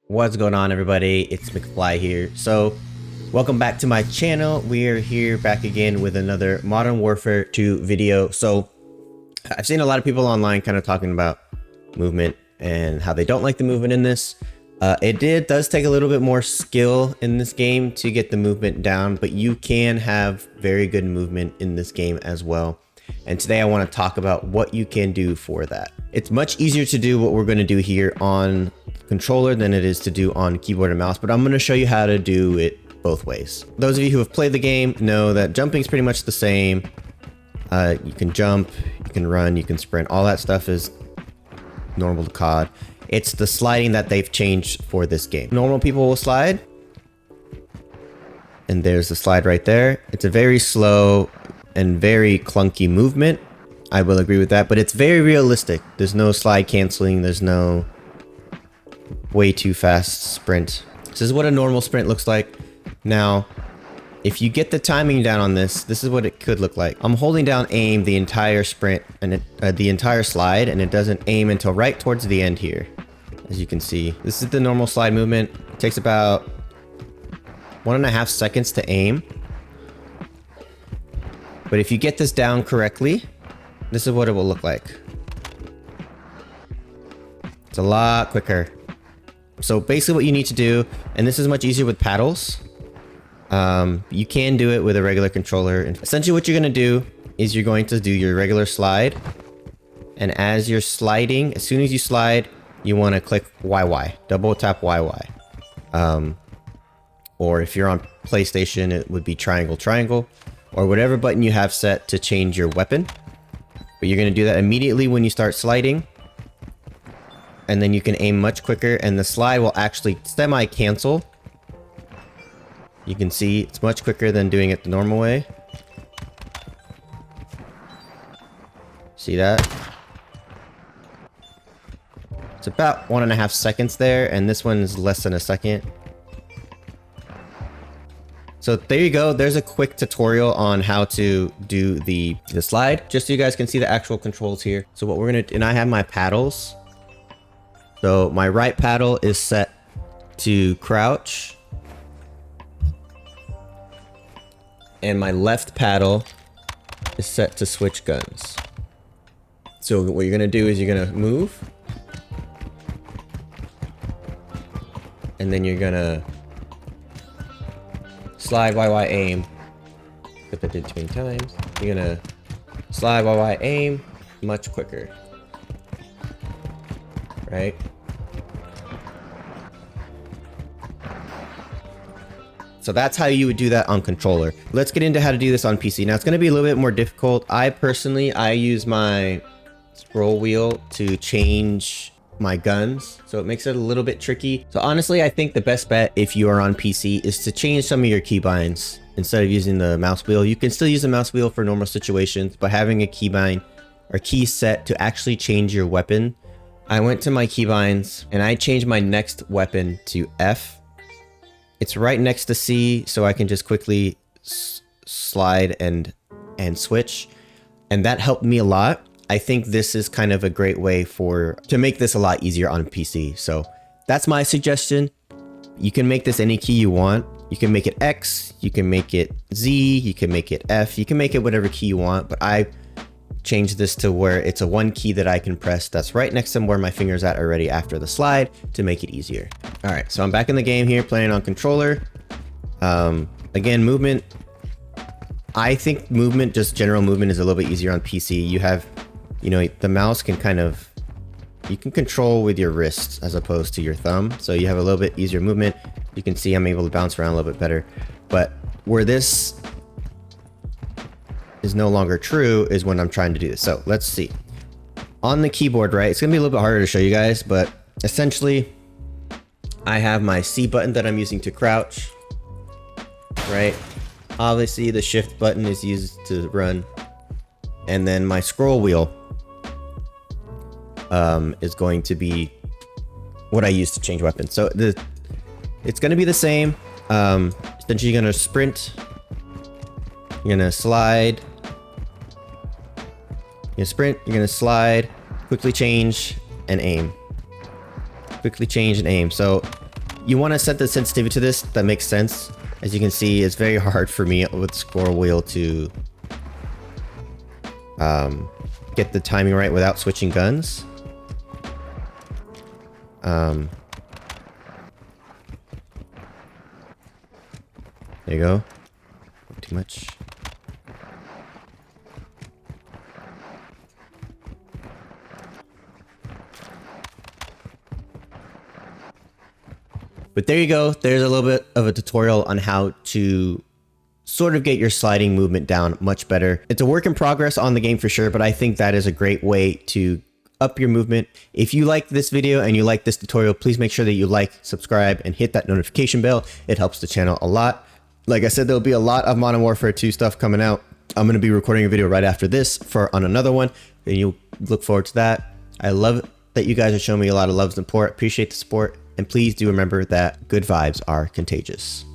What's going on, everybody? It's MWII here. So welcome back to my channel. We are here back again with another Modern Warfare 2 video. So I've seen a lot of people online kind of talking about movement and how they don't like the movement in this. It does take a little bit more skill in this game to get the movement down, but you can have very good movement in this game as well. And today I want to talk about what you can do for that. It's much easier to do what we're going to do here on controller than it is to do on keyboard and mouse, but I'm going to show you how to do it both ways. Those of you who have played the game know that jumping is pretty much the same. You can jump, you can run, you can sprint. All that stuff is normal to COD. It's the sliding that they've changed for this game. Normal people will slide, and there's the slide right there. It's a very slow and very clunky movement. I will agree with that, but it's very realistic. There's no slide canceling. There's no way too fast sprint. This is what a normal sprint looks like. Now, if you get the timing down on this, this is what it could look like. I'm holding down aim the entire sprint and the entire slide, and it doesn't aim until right towards the end here. As you can see, this is the normal slide movement. It takes about 1.5 seconds to aim. But if you get this down correctly, this is what it will look like. It's a lot quicker. So basically what you need to do, and this is much easier with paddles. You can do it with a regular controller. And essentially what you're going to do is you're going to do your regular slide. And as you're sliding, as soon as you slide, you want to click YY, double tap YY. Or if you're on PlayStation, it would be triangle, or whatever button you have set to change your weapon. But you're going to do that immediately when you start sliding. And then you can aim much quicker, and the slide will actually semi-cancel. You can see it's much quicker than doing it the normal way. See that? It's about 1.5 seconds there, and this one is less than a second. So there you go. There's a quick tutorial on how to do the slide, just so you guys can see the actual controls here. So what we're gonna do, and I have my paddles. So my right paddle is set to crouch, and my left paddle is set to switch guns. So what you're gonna do is you're gonna move, and then you're gonna slide YY aim. If I did 20 times, you're gonna slide YY aim much quicker. Right? So that's how you would do that on controller. Let's get into how to do this on PC. Now it's going to be a little bit more difficult. I use my scroll wheel to change my guns, so it makes it a little bit tricky. So honestly, I think the best bet if you are on PC is to change some of your keybinds instead of using the mouse wheel. You can still use the mouse wheel for normal situations, but having a keybind or key set to actually change your weapon. I went to my keybinds and I changed my next weapon to F. It's right next to C, so I can just quickly slide and switch. And that helped me a lot. I think this is kind of a great way to make this a lot easier on PC. So that's my suggestion. You can make this any key you want. You can make it X, you can make it Z, you can make it F, you can make it whatever key you want, but I change this to where it's a one key that I can press that's right next to where my finger's at already after the slide to make it easier. All right, so I'm back in the game here playing on controller. Again, movement. I think movement, just general movement, is a little bit easier on PC. You have, the mouse can you can control with your wrist as opposed to your thumb. So you have a little bit easier movement. You can see I'm able to bounce around a little bit better. But where this is no longer true is when I'm trying to do this. So let's see. On the keyboard, right, it's gonna be a little bit harder to show you guys, but essentially I have my C button that I'm using to crouch, right? Obviously the shift button is used to run, and then my scroll wheel is going to be what I use to change weapons. So it's gonna be the same. Essentially you're gonna sprint, you're gonna slide, you're gonna sprint, you're gonna slide, quickly change and aim. Quickly change and aim. So You want to set the sensitivity to this. That makes sense. As you can see, it's very hard for me with scroll wheel to get the timing right without switching guns. There you go. Too much. But there you go. There's a little bit of a tutorial on how to sort of get your sliding movement down much better. It's a work in progress on the game for sure, but I think that is a great way to up your movement. If you like this video and you like this tutorial, please make sure that you like, subscribe, and hit that notification bell. It helps the channel a lot. Like I said, there'll be a lot of Modern Warfare 2 stuff coming out. I'm going to be recording a video right after this on another one, and you'll look forward to that. I love that you guys are showing me a lot of love and support. Appreciate the support. And please do remember that good vibes are contagious.